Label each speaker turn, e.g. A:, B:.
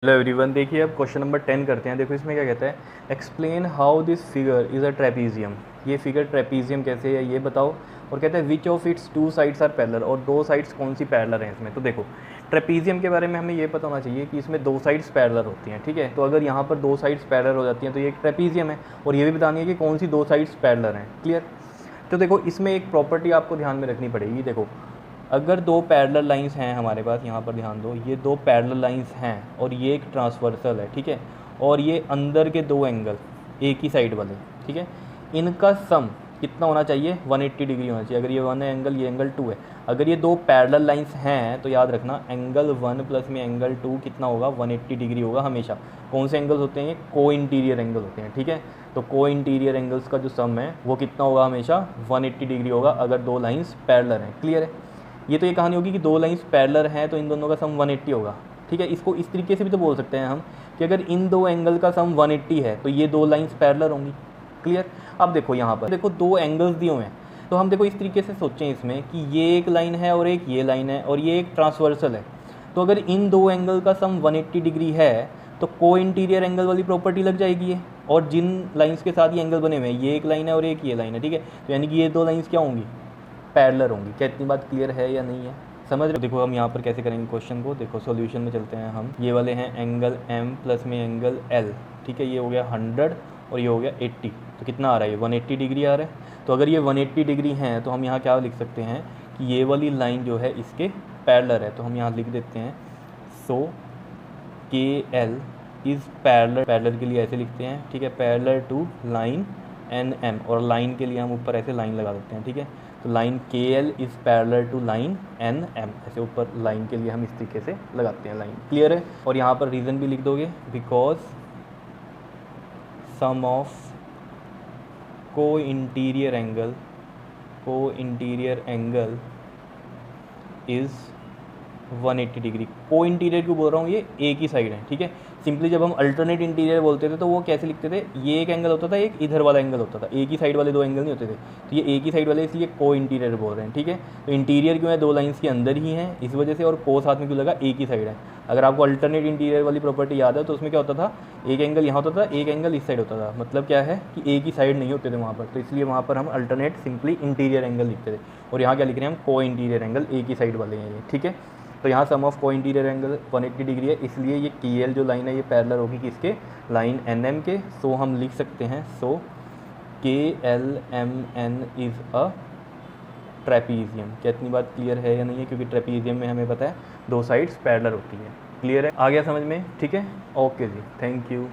A: Hello everyone, देखिए अब question number 10 करते हैं। देखो इसमें क्या कहता है, explain how this figure is a trapezium. ये फिगर ट्रेपीजियम कैसे है ये बताओ। और कहता है which of its two sides are parallel, और दो साइड्स कौन सी पैरेलल हैं इसमें। तो देखो ट्रेपीजियम के बारे में हमें ये पता होना चाहिए कि इसमें दो साइड्स पैरेलल होती हैं, ठीक है। तो अगर यहाँ पर दो साइड्स पैरेलल हो जाती हैं तो ये एक ट्रेपीजियम है, और ये भी बतानी है कि कौन सी दो साइड्स पैरेलल हैं। क्लियर। तो देखो इसमें एक प्रॉपर्टी आपको ध्यान में रखनी पड़ेगी। देखो अगर दो पैरेलल लाइंस हैं हमारे पास, यहाँ पर ध्यान दो, ये दो पैरेलल लाइंस हैं और ये एक ट्रांसवर्सल है, ठीक है। और ये अंदर के दो एंगल एक ही साइड वाले, ठीक है, इनका सम कितना होना चाहिए, 180 डिग्री होना चाहिए। अगर ये 1 है एंगल, ये एंगल 2 है। अगर ये दो पैरेलल लाइंस हैं तो याद रखना एंगल 1 प्लस में एंगल 2 कितना होगा, 180 डिग्री होगा हमेशा। कौन से एंगल्स होते हैं, को इंटीरियर एंगल होते हैं, ठीक है। तो को इंटीरियर एंगल्स का जो सम है वो कितना होगा, हमेशा 180 डिग्री होगा अगर दो लाइंस पैरेलल हैं। क्लियर है। ये तो ये कहानी होगी कि दो लाइंस पैरेलल हैं तो इन दोनों का सम 180 होगा, ठीक है। इसको इस तरीके से भी तो बोल सकते हैं हम कि अगर इन दो एंगल का सम 180 है तो ये दो लाइंस पैरेलल होंगी। क्लियर। अब देखो यहाँ पर देखो दो एंगल्स दिए हुए हैं, तो हम देखो इस तरीके से सोचें इसमें कि ये एक लाइन है और एक ये लाइन है और ये एक ट्रांसवर्सल है। तो अगर इन दो एंगल का सम 180 डिग्री है तो को इंटीरियर एंगल वाली प्रॉपर्टी लग जाएगी है। और जिन लाइंस के साथ ये एंगल बने हुए हैं, ये एक लाइन है और एक ये लाइन है, ठीक है। तो यानी कि ये दो लाइंस क्या होंगी, पैरेलल होंगी। क्या इतनी बात क्लियर है या नहीं है, समझ रहे हो। देखो हम यहाँ पर कैसे करेंगे क्वेश्चन को, देखो सॉल्यूशन में चलते हैं हम। ये वाले हैं एंगल M प्लस में एंगल L, ठीक है। ये हो गया 100 और ये हो गया 80, तो कितना आ रहा है, ये 180 डिग्री आ रहा है। तो अगर ये 180 डिग्री हैं तो हम यहाँ क्या लिख सकते हैं कि ये वाली लाइन जो है इसके पैरेलल है। तो हम यहाँ लिख देते हैं सो KL इज़ पैरेलल, पैरेलल के लिए ऐसे लिखते हैं, ठीक है, पैरेलल टू लाइन NM, और लाइन के लिए हम ऊपर ऐसे लाइन लगा देते हैं, ठीक है। तो line KL is parallel to line NM, ऐसे ऊपर लाइन के लिए हम इस तरीके से लगाते हैं लाइन। क्लियर है। और यहाँ पर रीज़न भी लिख दोगे, बिकॉज सम ऑफ को इंटीरियर एंगल इज़ 180 डिग्री। को इंटीरियर क्यों बोल रहा हूँ, ये एक ही साइड है, ठीक है। सिंपली जब हम अल्टरनेट इंटीरियर बोलते थे तो वो कैसे लिखते थे, ये एक एंगल होता था, एक इधर वाला एंगल होता था, एक ही साइड वाले दो एंगल नहीं होते थे। तो ये एक ही साइड वाले इसलिए को इंटीरियर बोल रहे हैं, ठीक है। तो इंटीरियर क्यों है, दो लाइंस के अंदर ही है इस वजह से, और को साथ में क्यों लगा, एक ही साइड है। अगर आपको अल्टरनेट इंटीरियर वाली प्रॉपर्टी याद है तो उसमें क्या होता था, एक एंगल यहाँ होता था, एक एंगल इस साइड होता था। मतलब क्या है कि एक ही साइड नहीं होते थे वहाँ पर, तो इसलिए वहाँ पर हम अल्टरनेट सिंपली इंटीरियर एंगल लिखते थे। और यहाँ क्या लिख रहे हैं हम, को इंटीरियर एंगल, एक ही साइड वाले हैं ये, ठीक है। तो यहाँ सम ऑफ को इंटीरियर एंगल 180 डिग्री है, इसलिए ये KL जो लाइन है ये पैरेलल होगी किसके, लाइन NM के। सो हम लिख सकते हैं सो KLMN इज़ अ ट्रेपीजियम। क्या इतनी बात क्लियर है या नहीं है, क्योंकि ट्रेपीजियम में हमें पता है दो साइड्स पैरेलल होती है। क्लियर है, आ गया समझ में, ठीक है। ओके जी, थैंक यू।